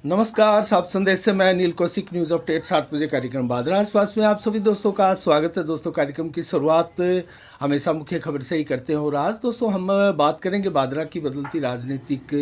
नमस्कार, सात संदेश से मैं नील कौशिक। न्यूज़ अपडेट 7 बजे कार्यक्रम बादरा आसपास में आप सभी दोस्तों का स्वागत है। दोस्तों, कार्यक्रम की शुरुआत हमेशा मुख्य खबर से ही करते हैं और आज दोस्तों हम बात करेंगे बादरा की बदलती राजनीतिक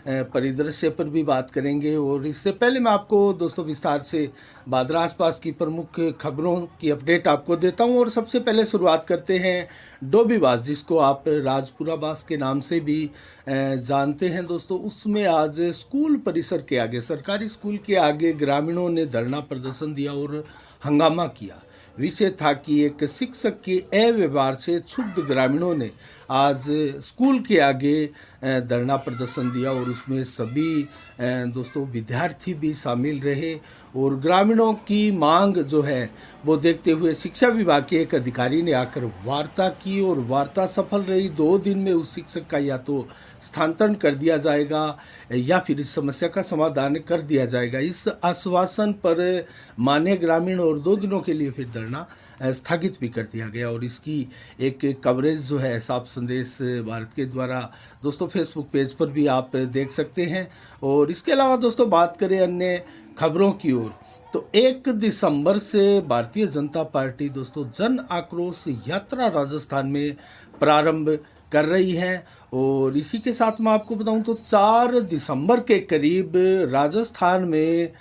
परिदृश्य पर भी बात करेंगे। और इससे पहले मैं आपको दोस्तों विस्तार से बादरा आसपास की प्रमुख खबरों की अपडेट आपको देता हूं। और सबसे पहले शुरुआत करते हैं डोबीबास, जिसको आप राजपुरा बास के नाम से भी जानते हैं दोस्तों। उसमें आज स्कूल परिसर के आगे, सरकारी स्कूल के आगे ग्रामीणों ने धरना प्रदर्शन दिया और हंगामा किया। विषय था कि एक शिक्षक के अव्यवहार से क्षुब्ध ग्रामीणों ने आज स्कूल के आगे धरना प्रदर्शन दिया और उसमें सभी दोस्तों विद्यार्थी भी शामिल रहे। और ग्रामीणों की मांग जो है वो देखते हुए शिक्षा विभाग के एक अधिकारी ने आकर वार्ता की और वार्ता सफल रही। 2 दिन में उस शिक्षक का या तो स्थानांतरण कर दिया जाएगा या फिर इस समस्या का समाधान कर दिया जाएगा। इस आश्वासन पर माने ग्रामीण और 2 दिनों के लिए फिर धरना स्थगित भी कर दिया गया। और इसकी एक कवरेज जो है साफ संदेश भारत के द्वारा दोस्तों फेसबुक पेज पर भी आप देख सकते हैं। और इसके अलावा दोस्तों बात करें अन्य खबरों की ओर, तो 1 दिसंबर से भारतीय जनता पार्टी दोस्तों जन आक्रोश यात्रा राजस्थान में प्रारंभ कर रही है। और इसी के साथ मैं आपको बताऊं तो 4 दिसंबर के करीब राजस्थान में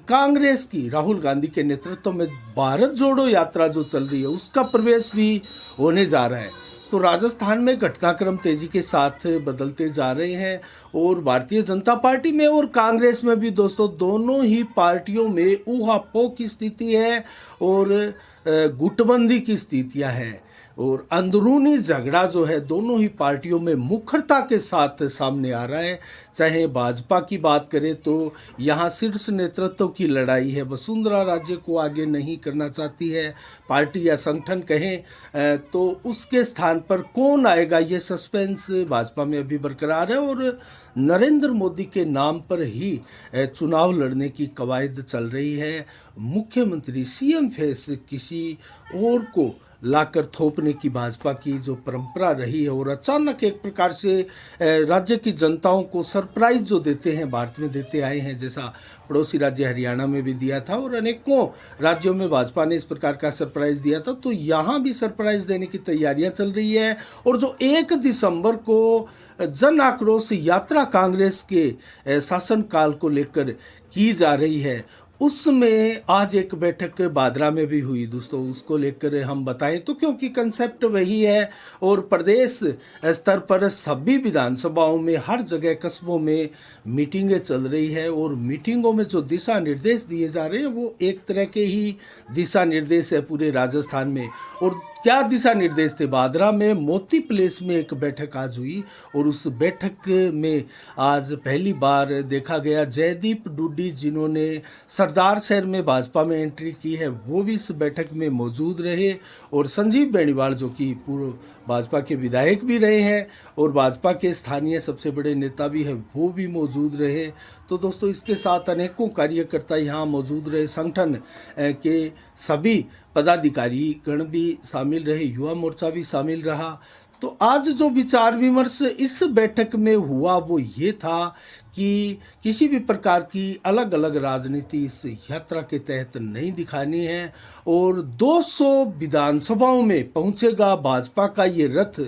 कांग्रेस की राहुल गांधी के नेतृत्व में भारत जोड़ो यात्रा जो चल रही है उसका प्रवेश भी होने जा रहा है। तो राजस्थान में घटनाक्रम तेजी के साथ बदलते जा रहे हैं और भारतीय जनता पार्टी में और कांग्रेस में भी दोस्तों दोनों ही पार्टियों में ऊहापोह की स्थिति है और गुटबंदी की स्थितियां हैं। और अंदरूनी झगड़ा जो है दोनों ही पार्टियों में मुखरता के साथ सामने आ रहा है। चाहे भाजपा की बात करें तो यहाँ शीर्ष नेतृत्व की लड़ाई है। वसुंधरा राजे को आगे नहीं करना चाहती है पार्टी या संगठन कहें तो उसके स्थान पर कौन आएगा, ये सस्पेंस भाजपा में अभी बरकरार है। और नरेंद्र मोदी के नाम पर ही चुनाव लड़ने की कवायद चल रही है। मुख्यमंत्री सीएम फेस किसी और को लाकर थोपने की भाजपा की जो परंपरा रही है और अचानक एक प्रकार से राज्य की जनताओं को सरप्राइज जो देते हैं भारत में देते आए हैं, जैसा पड़ोसी राज्य हरियाणा में भी दिया था और अनेकों राज्यों में भाजपा ने इस प्रकार का सरप्राइज दिया था। तो यहाँ भी सरप्राइज देने की तैयारियां चल रही है। और जो 1 दिसंबर को जन आक्रोश यात्रा कांग्रेस के शासनकाल को लेकर की जा रही है, उसमें आज एक बैठक बादरा में भी हुई दोस्तों। उसको लेकर हम बताएं तो क्योंकि कंसेप्ट वही है और प्रदेश स्तर पर सभी विधानसभाओं में हर जगह कस्बों में मीटिंगें चल रही है और मीटिंगों में जो दिशा निर्देश दिए जा रहे हैं वो एक तरह के ही दिशा निर्देश है पूरे राजस्थान में। और क्या दिशा निर्देश थे? बादरा में मोती प्लेस में एक बैठक आज हुई और उस बैठक में आज पहली बार देखा गया जयदीप डूडी जिन्होंने सरदार शहर में भाजपा में एंट्री की है वो भी इस बैठक में मौजूद रहे। और संजीव बेनीवाल जो कि पूर्व भाजपा के विधायक भी रहे हैं और भाजपा के स्थानीय सबसे बड़े नेता भी हैं वो भी मौजूद रहे। तो दोस्तों इसके साथ अनेकों कार्यकर्ता यहाँ मौजूद रहे, संगठन के सभी पदाधिकारी गण भी शामिल रहे, युवा मोर्चा भी शामिल रहा। तो आज जो विचार विमर्श इस बैठक में हुआ वो ये था कि किसी भी प्रकार की अलग अलग राजनीति इस यात्रा के तहत नहीं दिखानी है और 200 विधानसभाओं में पहुंचेगा भाजपा का ये रथ।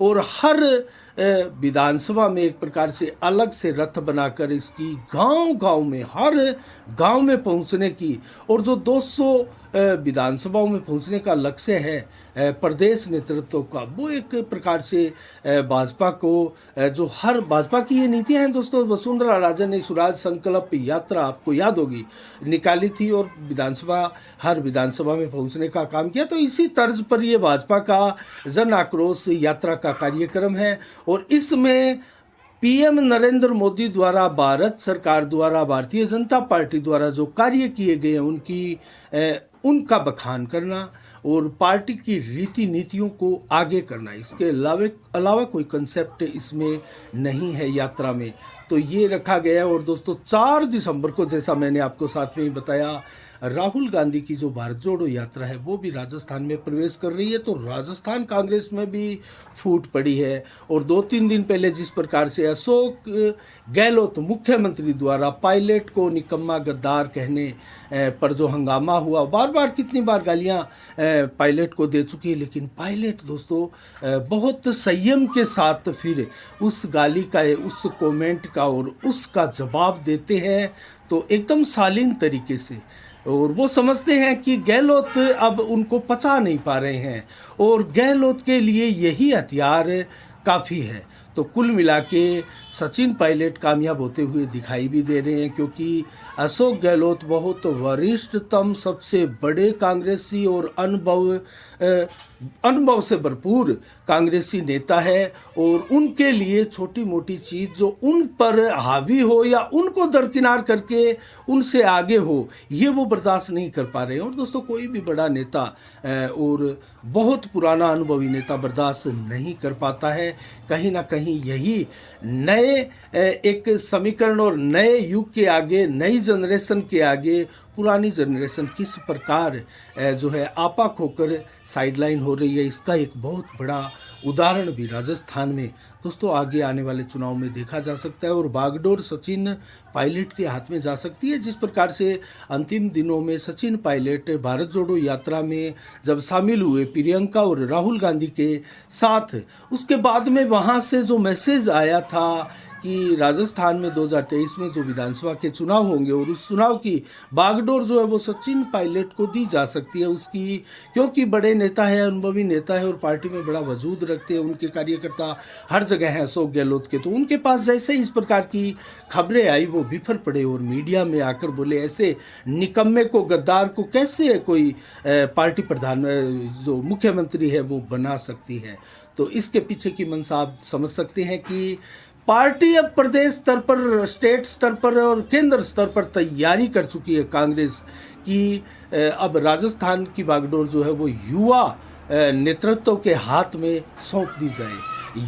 और हर विधानसभा में एक प्रकार से अलग से रथ बनाकर इसकी गांव-गांव में, हर गांव में पहुंचने की, और जो 200 विधानसभाओं में पहुंचने का लक्ष्य है प्रदेश नेतृत्व का, वो एक प्रकार से भाजपा को जो हर भाजपा की ये नीतियां हैं दोस्तों। वसुंधरा राजे ने स्वराज संकल्प यात्रा आपको याद होगी निकाली थी और हर विधानसभा में पहुंचने का काम किया। तो इसी तर्ज पर ये भाजपा का जन आक्रोश यात्रा का कार्यक्रम है और इसमें पीएम नरेंद्र मोदी द्वारा, भारत सरकार द्वारा, भारतीय जनता पार्टी द्वारा जो कार्य किए गए हैं उनका बखान करना और पार्टी की रीति नीतियों को आगे करना, इसके अलावा कोई कंसेप्ट इसमें नहीं है यात्रा में। तो ये रखा गया है। और दोस्तों 4 दिसंबर को, जैसा मैंने आपको साथ में ही बताया, राहुल गांधी की जो भारत जोड़ो यात्रा है वो भी राजस्थान में प्रवेश कर रही है। तो राजस्थान कांग्रेस में भी फूट पड़ी है। और 2-3 दिन पहले जिस प्रकार से अशोक गहलोत मुख्यमंत्री द्वारा पायलट को निकम्मा गद्दार कहने पर जो हंगामा हुआ, बार बार कितनी बार गालियां पायलट को दे चुकी है, लेकिन पायलट दोस्तों बहुत संयम के साथ फिर उस गाली का, उस कमेंट का और उसका जवाब देते हैं, तो एकदम शालीन तरीके से। और वो समझते हैं कि गहलोत अब उनको पचा नहीं पा रहे हैं और गहलोत के लिए यही हथियार काफ़ी है। तो कुल मिला के सचिन पायलट कामयाब होते हुए दिखाई भी दे रहे हैं, क्योंकि अशोक गहलोत बहुत वरिष्ठतम, सबसे बड़े कांग्रेसी और अनुभव से भरपूर कांग्रेसी नेता है। और उनके लिए छोटी मोटी चीज़ जो उन पर हावी हो या उनको दरकिनार करके उनसे आगे हो, ये वो बर्दाश्त नहीं कर पा रहे हैं। और दोस्तों कोई भी बड़ा नेता और बहुत पुराना अनुभवी नेता बर्दाश्त नहीं कर पाता है। कहीं ना कहीं यही नए एक समीकरण और नए युग के आगे, नई जनरेशन के आगे पुरानी जनरेशन किस प्रकार जो है आपा खोकर साइडलाइन हो रही है, इसका एक बहुत बड़ा उदाहरण भी राजस्थान में दोस्तों आगे आने वाले चुनाव में देखा जा सकता है। और बागडोर सचिन पायलट के हाथ में जा सकती है। जिस प्रकार से अंतिम दिनों में सचिन पायलट भारत जोड़ो यात्रा में जब शामिल हुए प्रियंका और राहुल गांधी के साथ, उसके बाद में वहाँ से जो मैसेज आया था कि राजस्थान में 2023 में जो विधानसभा के चुनाव होंगे और उस चुनाव की बागडोर जो है वो सचिन पायलट को दी जा सकती है उसकी, क्योंकि बड़े नेता है, अनुभवी नेता है और पार्टी में बड़ा वजूद रखते हैं, उनके कार्यकर्ता हर जगह हैं अशोक गहलोत के। तो उनके पास जैसे इस प्रकार की खबरें आई वो बिफर पड़े और मीडिया में आकर बोले ऐसे निकम्मे को, गद्दार को कैसे कोई पार्टी प्रधान जो मुख्यमंत्री है वो बना सकती है। तो इसके पीछे की मंशा आप समझ सकते हैं कि पार्टी अब प्रदेश स्तर पर, स्टेट स्तर पर और केंद्र स्तर पर तैयारी कर चुकी है कांग्रेस की। अब राजस्थान की बागडोर जो है वो युवा नेतृत्व के हाथ में सौंप दी जाए,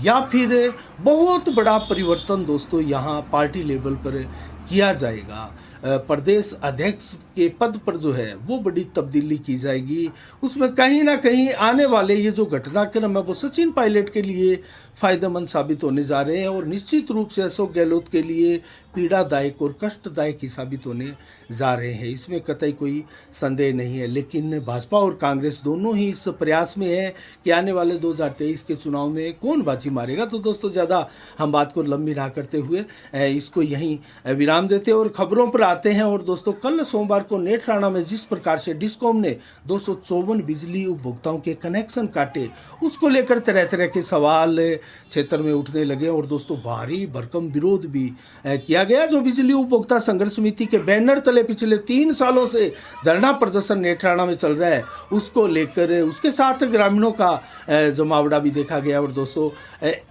या फिर बहुत बड़ा परिवर्तन दोस्तों यहाँ पार्टी लेवल पर किया जाएगा। प्रदेश अध्यक्ष के पद पर जो है वो बड़ी तब्दीली की जाएगी। उसमें कहीं ना कहीं आने वाले ये जो घटनाक्रम है वो सचिन पायलट के लिए फायदेमंद साबित होने जा रहे हैं और निश्चित रूप से अशोक गहलोत के लिए पीड़ादायक और कष्टदायक ही साबित होने जा रहे हैं, इसमें कतई कोई संदेह नहीं है। लेकिन भाजपा और कांग्रेस दोनों ही इस प्रयास में है कि आने वाले 2023 के चुनाव में कौन बाजी मारेगा। तो दोस्तों ज़्यादा हम बात को लंबी ना करते हुए इसको यहीं विराम देते और खबरों पर आते हैं। और दोस्तों कल सोमवार को नेत्राणा में जिस प्रकार से डिस्कॉम ने 254 बिजली उपभोक्ताओं के कनेक्शन काटे, उसको लेकर तरह तरह के सवाल क्षेत्र में उठने लगे और दोस्तों भारी भरकम विरोध भी किया गया। जो बिजली उपभोक्ता संघर्ष समिति के बैनर तले पिछले 3 सालों से धरना प्रदर्शन नेत्राणा में चल रहा है, उसको लेकर उसके साथ ग्रामीणों का जमावड़ा भी देखा गया। और दोस्तों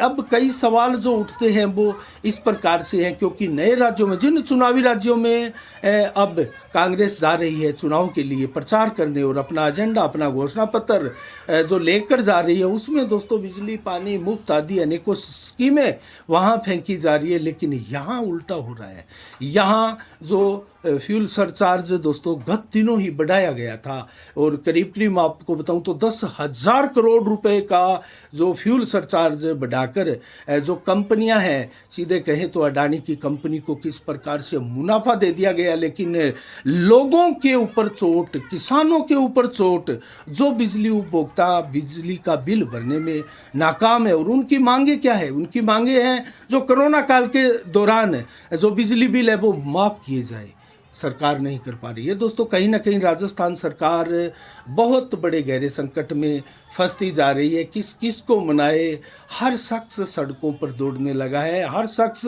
अब कई सवाल जो उठते हैं वो इस प्रकार से हैं, क्योंकि नए राज्यों में, जिन चुनावी राज्यों में अब कांग्रेस जा रही है चुनाव के लिए प्रचार करने और अपना एजेंडा, अपना घोषणा पत्र जो लेकर जा रही है, उसमें दोस्तों बिजली, पानी मुफ्त आदि अनेकों स्कीमें वहाँ फेंकी जा रही है। लेकिन यहाँ उल्टा हो रहा है। यहाँ जो फ्यूल सरचार्ज दोस्तों गत दिनों ही बढ़ाया गया था और करीब करीब आपको बताऊं तो 10,000 करोड़ रुपए का जो फ्यूल सरचार्ज बढ़ाकर जो कंपनियां हैं, सीधे कहें तो अडानी की कंपनी को किस प्रकार से मुनाफा दे दिया गया, लेकिन लोगों के ऊपर चोट, किसानों के ऊपर चोट, जो बिजली उपभोक्ता बिजली का बिल भरने में नाकाम है। और उनकी मांगे क्या है? उनकी मांगे हैं जो कोरोना काल के दौरान जो बिजली बिल है वो माफ़ किए जाए, सरकार नहीं कर पा रही है। दोस्तों कहीं ना कहीं राजस्थान सरकार बहुत बड़े गहरे संकट में फंसती जा रही है। किस किस को मनाए, हर शख्स सड़कों पर दौड़ने लगा है, हर शख्स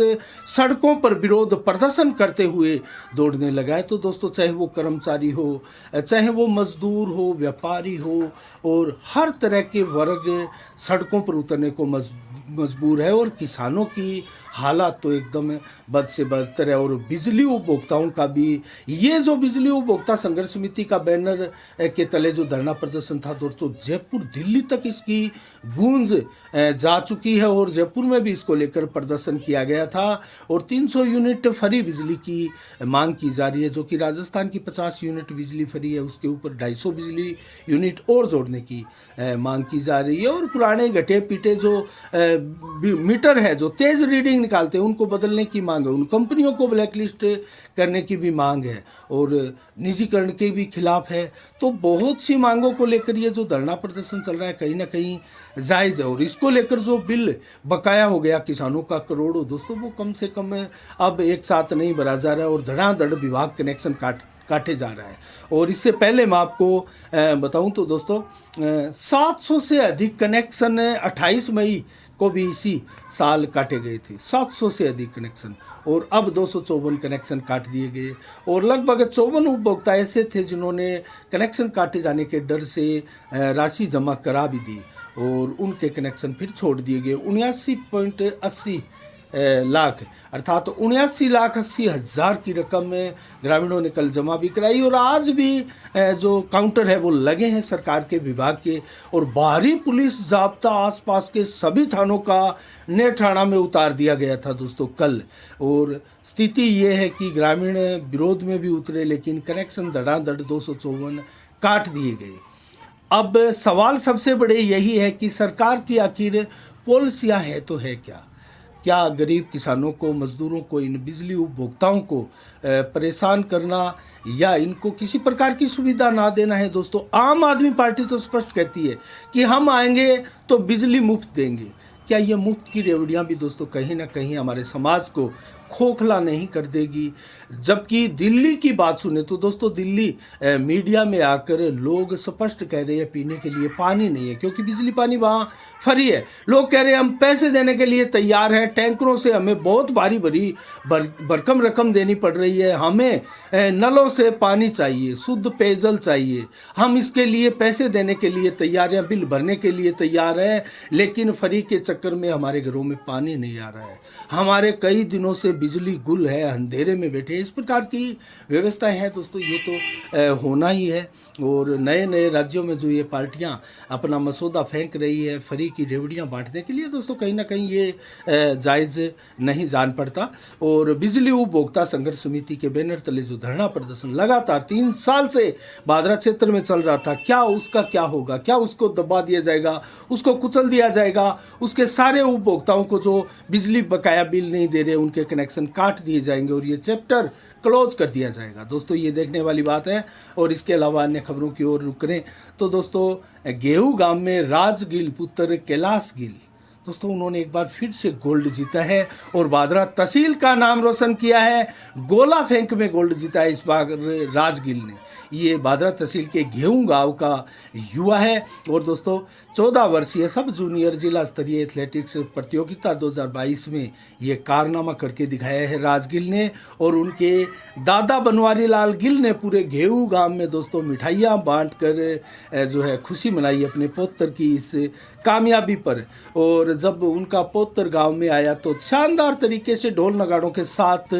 सड़कों पर विरोध प्रदर्शन करते हुए दौड़ने लगा है। तो दोस्तों चाहे वो कर्मचारी हो, चाहे वो मजदूर हो, व्यापारी हो, और हर तरह के वर्ग सड़कों पर उतरने को मजबूर है। और किसानों की हालात तो एकदम बद से बदतर है। और बिजली उपभोक्ताओं का भी, ये जो बिजली उपभोक्ता संघर्ष समिति का बैनर के तले जो धरना प्रदर्शन था दोस्तों, जयपुर दिल्ली तक इसकी गूंज जा चुकी है और जयपुर में भी इसको लेकर प्रदर्शन किया गया था। और 300 यूनिट फ्री बिजली की मांग की जा रही है, जो कि राजस्थान की 50 यूनिट बिजली फ्री है, उसके ऊपर 250 बिजली यूनिट और जोड़ने की मांग की जा रही है। और पुराने घटे पीटे जो मीटर है, जो तेज रीडिंग निकालते हैं, उनको बदलने की मांग है। उन कंपनियों को ब्लैकलिस्ट करने की भी मांग है और निजीकरण के भी खिलाफ है। तो बहुत सी मांगों को लेकर ये जो धरना प्रदर्शन चल रहा है कहीं ना कहीं जायज़ है। और इसको लेकर जो बिल बकाया हो गया किसानों का करोड़ों दोस्तों, वो कम से कम अब एक साथ नहीं भरा जा रहा है और धड़ाधड़ विभाग कनेक्शन काटे जा रहा है। और इससे पहले मैं आपको बताऊं तो दोस्तों, 700 से अधिक कनेक्शन 28 मई को भी इसी साल काटे गए थे, 700 से अधिक कनेक्शन। और अब 254 कनेक्शन काट दिए गए और लगभग 54 उपभोक्ता ऐसे थे जिन्होंने कनेक्शन काटे जाने के डर से राशि जमा करा भी दी और उनके कनेक्शन फिर छोड़ दिए गए। 79.80 लाख अर्थात 79,80,000 की रकम ग्रामीणों ने कल जमा भी कराई। और आज भी जो काउंटर है वो लगे हैं सरकार के विभाग के, और बाहरी पुलिस जाब्ता आसपास के सभी थानों का नेठाणा में उतार दिया गया था दोस्तों कल। और स्थिति ये है कि ग्रामीण विरोध में भी उतरे, लेकिन कनेक्शन धड़ाधड़ 254 काट दिए गए। अब सवाल सबसे बड़े यही है कि सरकार की आखिर पॉलिसियाँ है तो है क्या गरीब किसानों को, मजदूरों को, इन बिजली उपभोक्ताओं को परेशान करना या इनको किसी प्रकार की सुविधा ना देना है दोस्तों। आम आदमी पार्टी तो स्पष्ट कहती है कि हम आएंगे तो बिजली मुफ्त देंगे। क्या ये मुफ्त की रेवड़ियाँ भी दोस्तों कहीं ना कहीं हमारे समाज को खोखला नहीं कर देगी? जबकि दिल्ली की बात सुने तो दोस्तों, दिल्ली मीडिया में आकर लोग स्पष्ट कह रहे हैं पीने के लिए पानी नहीं है, क्योंकि बिजली पानी वहाँ फ्री है। लोग कह रहे हैं हम पैसे देने के लिए तैयार हैं, टैंकरों से हमें बहुत भारी भरकम रकम देनी पड़ रही है, हमें नलों से पानी चाहिए, शुद्ध पेयजल चाहिए, हम इसके लिए पैसे देने के लिए तैयार हैं, बिल भरने के लिए तैयार है, लेकिन फ्री के चक्कर में हमारे घरों में पानी नहीं आ रहा है, हमारे कई दिनों से बिजली गुल है, अंधेरे में बैठे। इस प्रकार की व्यवस्थाएं हैं दोस्तों, ये तो होना ही है। और नए नए राज्यों में जो ये पार्टियां अपना मसौदा फेंक रही है फ्री की रेवड़ियां बांटने के लिए दोस्तों, कहीं ना कहीं ये जायज़ नहीं जान पड़ता। और बिजली उपभोक्ता संघर्ष समिति के बैनर तले जो धरना प्रदर्शन लगातार 3 साल से भादरा क्षेत्र में चल रहा था, क्या उसका क्या होगा? क्या उसको दबा दिया जाएगा, उसको कुचल दिया जाएगा? उसके सारे उपभोक्ताओं को जो बिजली बकाया बिल नहीं दे रहे उनके कनेक्शन काट दिए जाएंगे और ये चैप्टर क्लोज कर दिया जाएगा दोस्तों। ये देखने वाली बात है। और इसके अलावा अन्य खबरों की ओर रुक करें तो दोस्तों, गेहूं गांव में राज गिल पुत्र कैलाश गिल दोस्तों, उन्होंने एक बार फिर से गोल्ड जीता है और भादरा तहसील का नाम रोशन किया है। गोला फेंक में गोल्ड जीता है इस बार राजगिल ने। ये भादरा तहसील के गेहूं गांव का युवा है और दोस्तों 14 वर्षीय सब जूनियर जिला स्तरीय एथलेटिक्स प्रतियोगिता 2022 में ये कारनामा करके दिखाया है राजगिल ने। और उनके दादा बनवारी लाल गिल ने पूरे गेहूं गांव में दोस्तों मिठाइयाँ बांट कर जो है खुशी मनाई अपने पौत्र की इस कामयाबी पर। और जब उनका पौत्र गांव में आया तो शानदार तरीके से ढोल नगाड़ों के साथ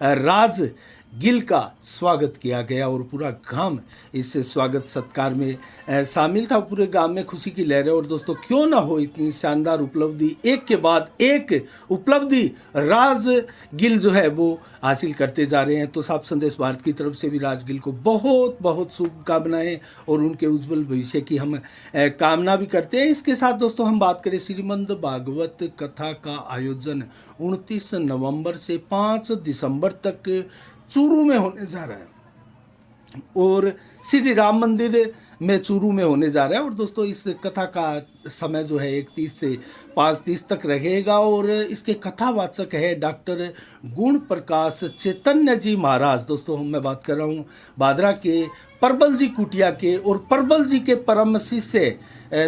राज गिल का स्वागत किया गया और पूरा गांव इस स्वागत सत्कार में शामिल था। पूरे गांव में खुशी की लहर है। और दोस्तों, क्यों ना हो इतनी शानदार उपलब्धि, एक के बाद एक उपलब्धि राज गिल जो है वो हासिल करते जा रहे हैं। तो साफ संदेश भारत की तरफ से भी राज गिल को बहुत बहुत शुभकामनाएं और उनके उज्जवल भविष्य की हम कामना भी करते हैं। इसके साथ दोस्तों हम बात करें, श्रीमद् भागवत कथा का आयोजन 29 नवंबर से 5 दिसंबर तक चूरू में होने जा रहा है और श्री राम मंदिर में चूरू में होने जा रहा है। और दोस्तों, इस कथा का समय जो है 31 से 5:30 तक रहेगा और इसके कथावाचक है डॉक्टर गुण प्रकाश चैतन्य जी महाराज। दोस्तों, मैं बात कर रहा हूँ भादरा के परबल जी कुटिया के और परबल जी के परम शिष्य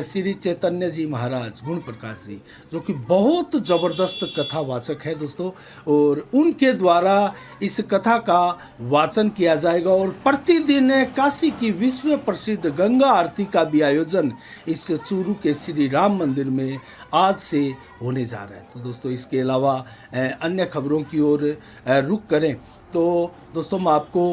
श्री चैतन्य जी महाराज गुण प्रकाश जी, जो कि बहुत ज़बरदस्त कथावाचक है दोस्तों। और उनके द्वारा इस कथा का वाचन किया जाएगा और प्रतिदिन काशी की विश्व प्रसिद्ध गंगा आरती का भी आयोजन इस चूरू के श्री राम मंदिर में आज आज से होने जा रहा है। तो दोस्तों इसके अलावा अन्य खबरों की ओर रुख करें तो दोस्तों मैं आपको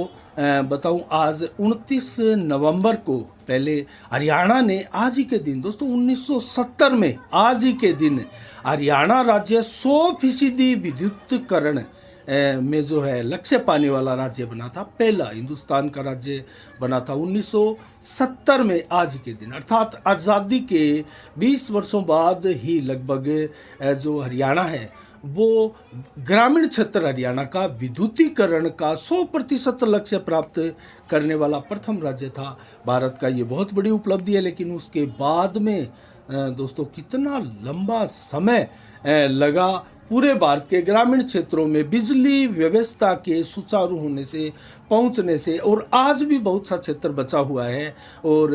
बताऊं, आज 29 नवंबर को पहले हरियाणा ने आज ही के दिन दोस्तों 1970 में आज ही के दिन हरियाणा राज्य 100% विद्युतीकरण में जो है लक्ष्य पाने वाला राज्य बना था। पहला हिंदुस्तान का राज्य बना था 1970 में आज के दिन, अर्थात आज़ादी के 20 वर्षों बाद ही लगभग जो हरियाणा है वो ग्रामीण क्षेत्र हरियाणा का विद्युतीकरण का 100% लक्ष्य प्राप्त करने वाला प्रथम राज्य था। भारत का ये बहुत बड़ी उपलब्धि है, लेकिन उसके बाद में दोस्तों कितना लंबा समय लगा पूरे भारत के ग्रामीण क्षेत्रों में बिजली व्यवस्था के सुचारू होने से पहुंचने से, और आज भी बहुत सा क्षेत्र बचा हुआ है। और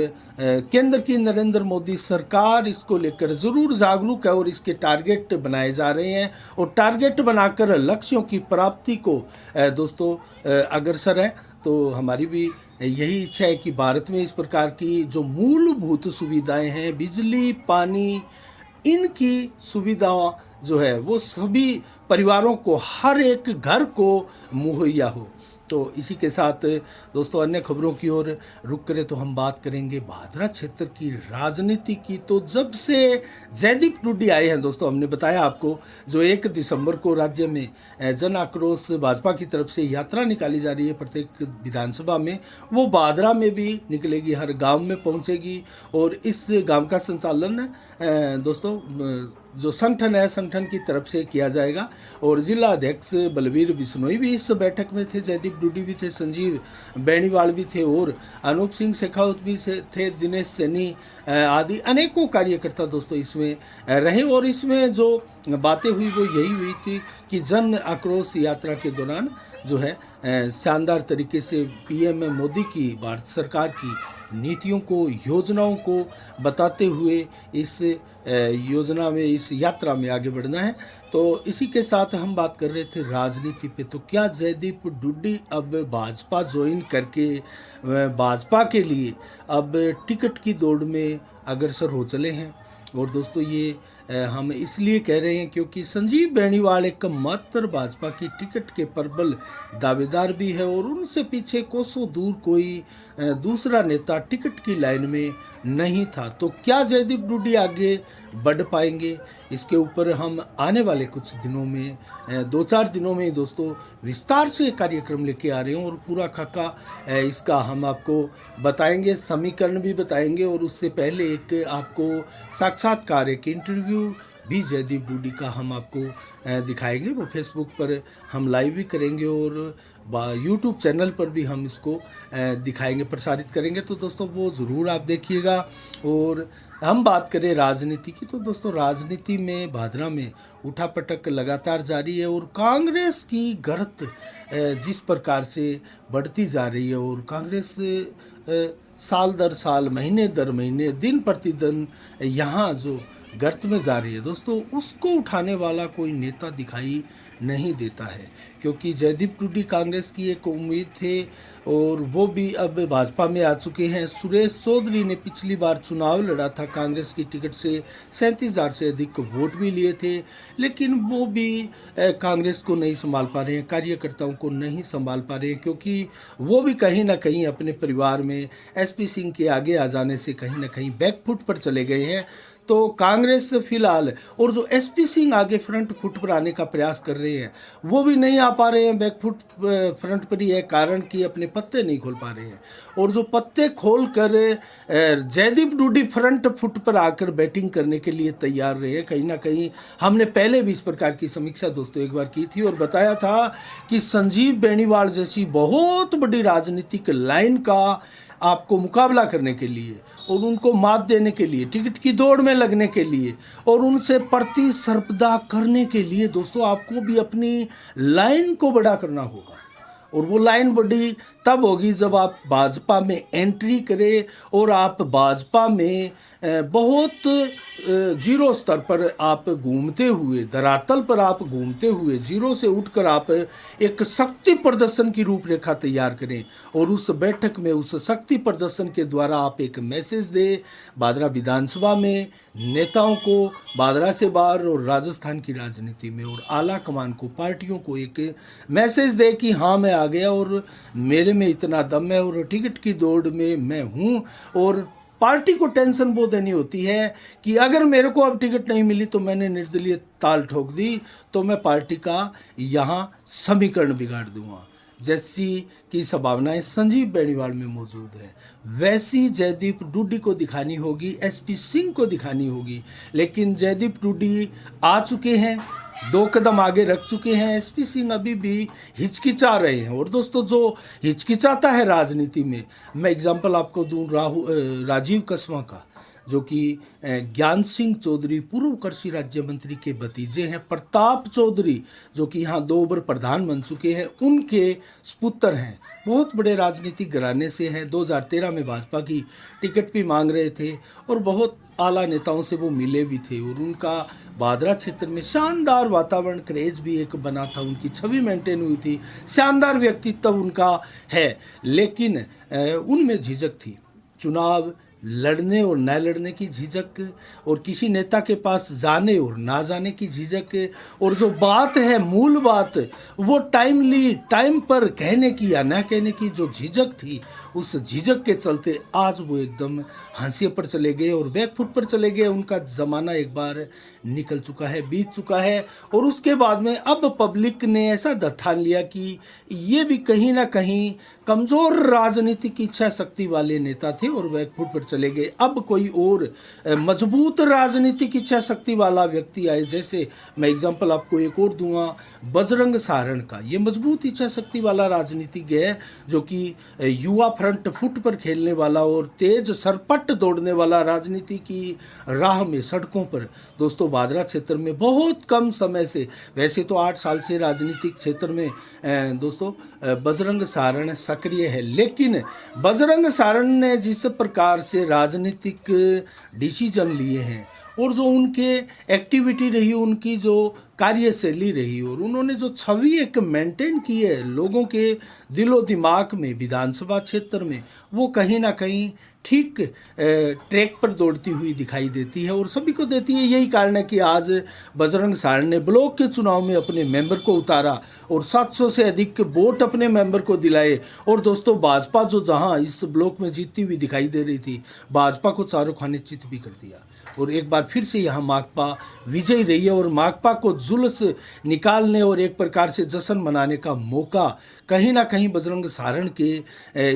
केंद्र की नरेंद्र मोदी सरकार इसको लेकर ज़रूर जागरूक है और इसके टारगेट बनाए जा रहे हैं, और टारगेट बनाकर लक्ष्यों की प्राप्ति को दोस्तों अग्रसर है। तो हमारी भी यही इच्छा है कि भारत में इस प्रकार की जो मूलभूत सुविधाएं हैं, बिजली, पानी, इनकी सुविधा जो है वो सभी परिवारों को, हर एक घर को मुहैया हो। तो इसी के साथ दोस्तों अन्य खबरों की ओर रुक करें तो हम बात करेंगे भादरा क्षेत्र की राजनीति की। तो जब से जयदीप टूडी आए हैं दोस्तों, हमने बताया आपको, जो 1 दिसंबर को राज्य में जन आक्रोश भाजपा की तरफ से यात्रा निकाली जा रही है प्रत्येक विधानसभा में, वो भादरा में भी निकलेगी, हर गांव में पहुंचेगी। और इस गांव का संचालन दोस्तों जो संगठन है, संगठन की तरफ से किया जाएगा। और जिला अध्यक्ष बलवीर बिश्नोई भी इस बैठक में थे, जयदीप डूडी भी थे, संजीव बेनीवाल भी थे, और अनूप सिंह शेखावत भी थे, दिनेश सैनी आदि अनेकों कार्यकर्ता दोस्तों इसमें रहे। और इसमें जो बातें हुई वो यही हुई थी कि जन आक्रोश यात्रा के दौरान जो है शानदार तरीके से पीएम मोदी की, भारत सरकार की नीतियों को, योजनाओं को बताते हुए इस योजना में, इस यात्रा में आगे बढ़ना है। तो इसी के साथ हम बात कर रहे थे राजनीति पे। तो क्या जयदीप डूडी अब भाजपा ज्वाइन करके भाजपा के लिए अब टिकट की दौड़ में अग्रसर हो चले हैं? और दोस्तों ये हम इसलिए कह रहे हैं क्योंकि संजीव बेनीवाल एकमात्र भाजपा की टिकट के प्रबल दावेदार भी है, और उनसे पीछे कोसों दूर कोई दूसरा नेता टिकट की लाइन में नहीं था। तो क्या जयदीप डूडी आगे बढ़ पाएंगे? इसके ऊपर हम आने वाले कुछ दिनों में, 2-4 दिनों में दोस्तों विस्तार से कार्यक्रम लेके आ रहे हैं, और पूरा खाका इसका हम आपको बताएंगे, समीकरण भी बताएंगे। और उससे पहले एक आपको साक्षात्कार, एक इंटरव्यू भी जयदीप डूडी का हम आपको दिखाएंगे। वो फेसबुक पर हम लाइव भी करेंगे, और यूट्यूब चैनल पर भी हम इसको दिखाएंगे, प्रसारित करेंगे। तो दोस्तों वो ज़रूर आप देखिएगा। और हम बात करें राजनीति की, तो दोस्तों राजनीति में भादरा में उठापटक लगातार जारी है, और कांग्रेस की गढ़त जिस प्रकार से बढ़ती जा रही है, और कांग्रेस साल दर साल, महीने दर महीने, दिन प्रतिदिन यहाँ जो गर्त में जा रही है दोस्तों, उसको उठाने वाला कोई नेता दिखाई नहीं देता है। क्योंकि जयदीप टूडी कांग्रेस की एक उम्मीद थे, और वो भी अब भाजपा में आ चुके हैं। सुरेश चौधरी ने पिछली बार चुनाव लड़ा था कांग्रेस की टिकट से, 37,000 से अधिक वोट भी लिए थे, लेकिन वो भी कांग्रेस को नहीं संभाल पा रहे हैं, कार्यकर्ताओं को नहीं संभाल पा रहे हैं, क्योंकि वो भी कहीं ना कहीं अपने परिवार में एसपी सिंह के आगे आ जाने से कहीं ना कहीं बैकफुट पर चले गए हैं। तो कांग्रेस फिलहाल, और जो एसपी सिंह आगे फ्रंट फुट पर आने का प्रयास कर रहे हैं, वो भी नहीं आ पा रहे हैं, बैकफुट फ्रंट पर ही है, कारण कि अपने पत्ते नहीं खोल पा रहे हैं। और जो पत्ते खोल कर जयदीप डूडी फ्रंट फुट पर आकर बैटिंग करने के लिए तैयार रहे हैं। कहीं ना कहीं हमने पहले भी इस प्रकार की समीक्षा दोस्तों एक बार की थी, और बताया था कि संजीव बेनीवाल जैसी बहुत बड़ी राजनीतिक लाइन का आपको मुकाबला करने के लिए, और उनको मात देने के लिए, टिकट की दौड़ में लगने के लिए, और उनसे प्रतिस्पर्धा करने के लिए दोस्तों आपको भी अपनी लाइन को बड़ा करना होगा। और वो लाइन बड़ी तब होगी जब आप भाजपा में एंट्री करें, और आप भाजपा में बहुत जीरो स्तर पर आप घूमते हुए, धरातल पर आप घूमते हुए, जीरो से उठकर आप एक शक्ति प्रदर्शन की रूपरेखा तैयार करें, और उस बैठक में उस शक्ति प्रदर्शन के द्वारा आप एक मैसेज दें, भादरा विधानसभा में नेताओं को बादरा से बाहर और राजस्थान की राजनीति में और आला कमान को, पार्टियों को एक मैसेज दे कि हाँ मैं आ गया और मेरे में इतना दम है और टिकट की दौड़ में मैं हूँ। और पार्टी को टेंशन वो देनी होती है कि अगर मेरे को अब टिकट नहीं मिली तो मैंने निर्दलीय ताल ठोक दी तो मैं पार्टी का यहाँ समीकरण बिगाड़ दूंगा। जैसी की संभावनाएं संजीव बेनीवाल में मौजूद है, वैसी जयदीप डूडी को दिखानी होगी, एसपी सिंह को दिखानी होगी। लेकिन जयदीप डूडी आ चुके हैं, 2 कदम आगे रख चुके हैं, एसपी सिंह अभी भी हिचकिचा रहे हैं। और दोस्तों जो हिचकिचाता है राजनीति में, मैं एग्जांपल आपको दूं राजीव कस्वां का, जो कि ज्ञान सिंह चौधरी पूर्व कृषि राज्य मंत्री के भतीजे हैं, प्रताप चौधरी जो कि यहाँ 2 बार प्रधान बन चुके हैं, उनके सपुत्र हैं, बहुत बड़े राजनीतिक घराने से हैं। 2013 में भाजपा की टिकट भी मांग रहे थे और बहुत आला नेताओं से वो मिले भी थे और उनका बादरा क्षेत्र में शानदार वातावरण, क्रेज भी एक बना था, उनकी छवि मेंटेन हुई थी, शानदार व्यक्तित्व उनका है। लेकिन उनमें झिझक थी, चुनाव लड़ने और न लड़ने की झिझक, और किसी नेता के पास जाने और ना जाने की झिझक, और जो बात है मूल बात वो टाइमली टाइम पर कहने की या ना कहने की जो झिझक थी, उस झिझक के चलते आज वो एकदम हांसिए पर चले गए और बैकफुट पर चले गए। उनका ज़माना एक बार निकल चुका है, बीत चुका है। और उसके बाद में अब पब्लिक ने ऐसा ठान लिया कि ये भी कहीं ना कहीं कमज़ोर राजनीतिक इच्छा शक्ति वाले नेता थे और बैकफुट पर चले गए। अब कोई और मजबूत राजनीतिक इच्छा शक्ति वाला व्यक्ति आए, जैसे मैं एग्जांपल आपको एक और दूंगा, बजरंग सारण का। ये मजबूत इच्छा शक्ति वाला राजनीतिज्ञ है जो कि युवा फ्रंट फुट पर खेलने वाला और तेज सरपट दौड़ने वाला राजनीति की राह में, सड़कों पर दोस्तों बादरा क्षेत्र में बहुत कम समय से, वैसे तो 8 साल से राजनीतिक क्षेत्र में दोस्तों बजरंग सारण सक्रिय है, लेकिन बजरंग सारण ने जिस प्रकार से राजनीतिक डिसीजन लिए हैं और जो उनके एक्टिविटी रही, उनकी जो कार्यशैली रही और उन्होंने जो छवि एक मेंटेन की है लोगों के दिलो दिमाग में विधानसभा क्षेत्र में, वो कहीं ना कहीं ठीक ट्रैक पर दौड़ती हुई दिखाई देती है और सभी को देती है। यही कारण है कि आज बजरंग सारण ने ब्लॉक के चुनाव में अपने मेंबर को उतारा और 700 से अधिक वोट अपने मेंबर को दिलाए। और दोस्तों भाजपा जो जहां इस ब्लॉक में जीतती हुई दिखाई दे रही थी, भाजपा को चारों खाने चित भी कर दिया और एक बार फिर से यहाँ माकपा विजयी रही है। और माकपा को जुलूस निकालने और एक प्रकार से जश्न मनाने का मौका कहीं ना कहीं बजरंग सारण के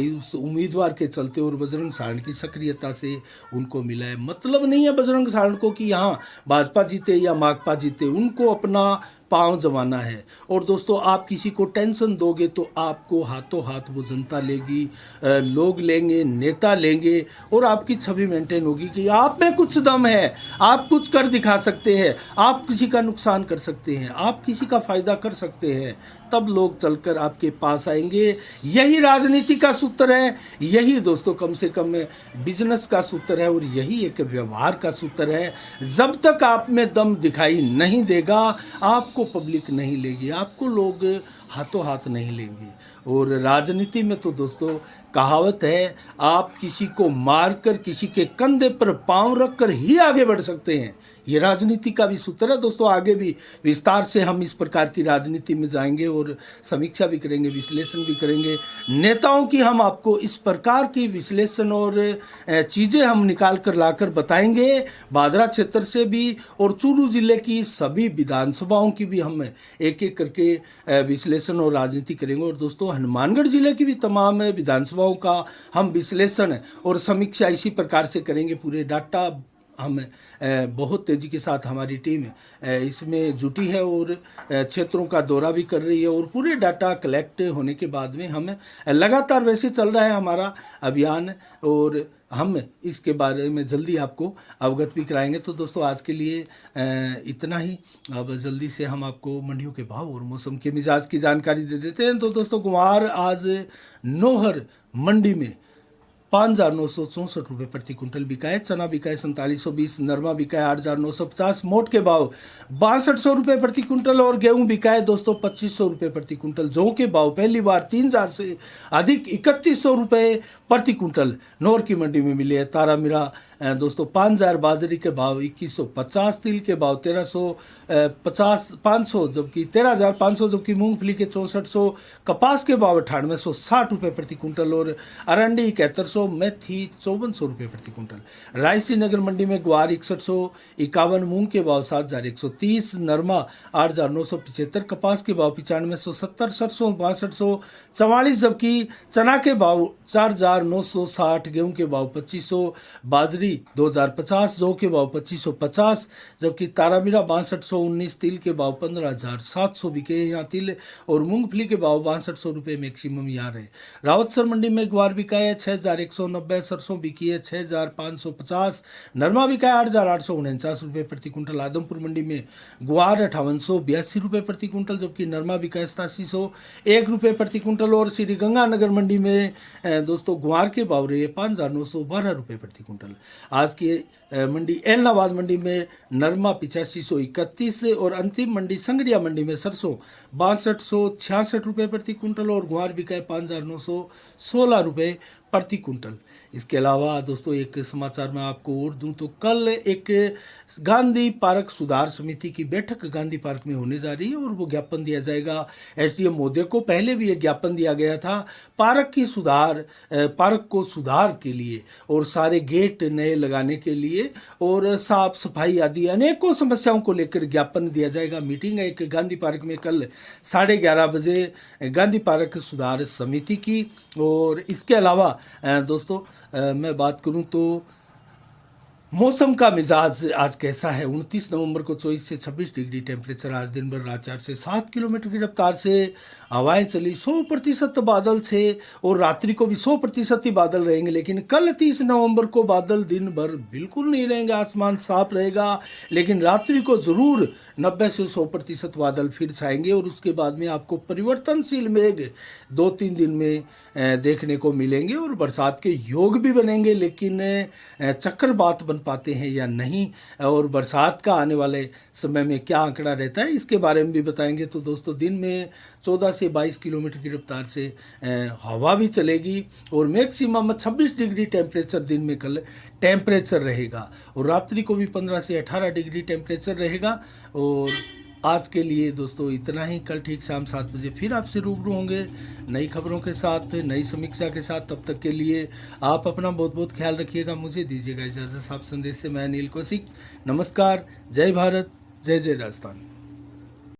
उस उम्मीदवार के चलते और बजरंग सारण की सक्रियता से उनको मिला है। मतलब नहीं है बजरंग सारण को कि यहाँ भाजपा जीते या माकपा जीते, उनको अपना पांव जमाना है। और दोस्तों आप किसी को टेंशन दोगे तो आपको हाथों हाथ वो जनता लेगी, लोग लेंगे, नेता लेंगे और आपकी छवि मेंटेन होगी कि आप में कुछ दम है, आप कुछ कर दिखा सकते हैं, आप किसी का नुकसान कर सकते हैं, आप किसी का फायदा कर सकते हैं, तब लोग चलकर आपके पास आएंगे। यही राजनीति का सूत्र है, यही दोस्तों कम से कम बिजनेस का सूत्र है और यही एक व्यवहार का सूत्र है। जब तक आप में दम दिखाई नहीं देगा आपको पब्लिक नहीं लेगी, आपको लोग हाथों हाथ नहीं लेंगे। और राजनीति में तो दोस्तों कहावत है, आप किसी को मारकर किसी के कंधे पर पांव रखकर ही आगे बढ़ सकते हैं। ये राजनीति का भी सूत्र है दोस्तों। आगे भी विस्तार से हम इस प्रकार की राजनीति में जाएंगे और समीक्षा भी करेंगे, विश्लेषण भी करेंगे। नेताओं की हम आपको इस प्रकार की विश्लेषण और चीज़ें हम निकाल कर लाकर बताएंगे, बादरा क्षेत्र से भी और चूरू जिले की सभी विधानसभाओं की भी हम एक एक करके विश्लेषण और राजनीति करेंगे। और दोस्तों हनुमानगढ़ जिले की भी तमाम विधानसभाओं का हम विश्लेषण और समीक्षा इसी प्रकार से करेंगे। पूरे डाटा हम बहुत तेज़ी के साथ हमारी टीम इसमें जुटी है और क्षेत्रों का दौरा भी कर रही है और पूरे डाटा कलेक्ट होने के बाद में हम लगातार वैसे चल रहा है हमारा अभियान और हम इसके बारे में जल्दी आपको अवगत भी कराएंगे। तो दोस्तों आज के लिए इतना ही। अब जल्दी से हम आपको मंडियों के भाव और मौसम के मिजाज की जानकारी दे देते हैं। तो दोस्तों गुवार आज नौहर मंडी में 5,964 प्रति क्विंटल बिका है। चना बिका है 4720, नरमा बिका है 8,950, मोट के भाव 6200 रुपये प्रति क्विंटल और गेहूं बिका है दोस्तों 2500 रुपये प्रति क्विंटल। जौ के भाव पहली बार 3000 से अधिक 3100 रुपये प्रति क्विंटल नौर की मंडी में मिले है। तारा मीरा दोस्तों 5000, बाजरी के भाव 2150, तिल के भाव 500 जबकि 13500, जबकि मूंगफली के 6400, कपास के भाव 9860 रुपये प्रति क्विंटल और अरंडी 7100, मेथी 5400 रुपये प्रति क्विंटल। रायसी नगर मंडी में ग्वार 6151, मूंग के भाव 7130, नरमा 8975, कपास के भाव 9570, सरसों 6244, जबकि चना के भाव 4960, गेहूं के भाव 2500, बाजरी 2050, जौ के भाव 2550, जबकि तारामीरा 6219, तिल के भाव 15700 बिके हैं यहाँ तिल और मूंगफली के भाव 6200 रुपये मैक्सिमम यहाँ रहे। रावतसर मंडी में ग्वार बिका है 6190, सरसों बिकी है 6550, नरमा बिका है 8849 रुपये प्रति क्विंटल। आदमपुर मंडी में ग्वार 5882 रुपये प्रति क्विंटल, जबकि नरमा बिका है 8701 रुपये प्रति क्विंटल और श्रीगंगानगर मंडी में दोस्तों ग्वार के भाव रहे 5912 रुपये प्रति क्विंटल। आज की मंडी एलनाबाद मंडी में नरमा 8531 और अंतिम मंडी संगरिया मंडी में सरसों 6266 रुपये प्रति क्विंटल और ग्वार बिका है 5916 रुपये प्रति क्विंटल। इसके अलावा दोस्तों एक समाचार मैं आपको और दूं तो कल एक गांधी पार्क सुधार समिति की बैठक गांधी पार्क में होने जा रही है और वो ज्ञापन दिया जाएगा एसडीएम महोदय को। पहले भी एक ज्ञापन दिया गया था पार्क को सुधार के लिए और सारे गेट नए लगाने के लिए और साफ सफाई आदि अनेकों समस्याओं को लेकर ज्ञापन दिया जाएगा। मीटिंग है एक गांधी पार्क में कल 11:30 बजे गांधी पार्क सुधार समिति की। और इसके अलावा दोस्तों मैं बात करूं तो मौसम का मिजाज आज कैसा है। 29 नवंबर को 24 से 26 डिग्री टेम्परेचर। आज दिन भर 4 से 7 किलोमीटर की रफ्तार से हवाएं चली। 100% बादल थे और रात्रि को भी 100% ही बादल रहेंगे। लेकिन कल 30 नवंबर को बादल दिन भर बिल्कुल नहीं रहेंगे, आसमान साफ रहेगा, लेकिन रात्रि को ज़रूर 90 से 100% बादल फिर छाएंगे और उसके बाद में आपको परिवर्तनशील मेघ 2-3 दिन में देखने को मिलेंगे और बरसात के योग भी बनेंगे। लेकिन चक्रवात बन पाते हैं या नहीं और बरसात का आने वाले समय में क्या आंकड़ा रहता है इसके बारे में भी बताएंगे। तो दोस्तों दिन में 14 से 22 किलोमीटर की रफ्तार से हवा भी चलेगी और मैक्सिमम 26 डिग्री टेम्परेचर दिन में कल टेम्परेचर रहेगा और रात्रि को भी 15 से 18 डिग्री टेम्परेचर रहेगा। और आज के लिए दोस्तों इतना ही। कल ठीक शाम 7 बजे फिर आपसे रूबरू होंगे नई खबरों के साथ, नई समीक्षा के साथ। तब तक के लिए आप अपना बहुत बहुत ख्याल रखिएगा। मुझे दीजिएगा इजाज़त। साफ संदेश से मैं अनिल कौशिक। नमस्कार। जय भारत, जय जय राजस्थान।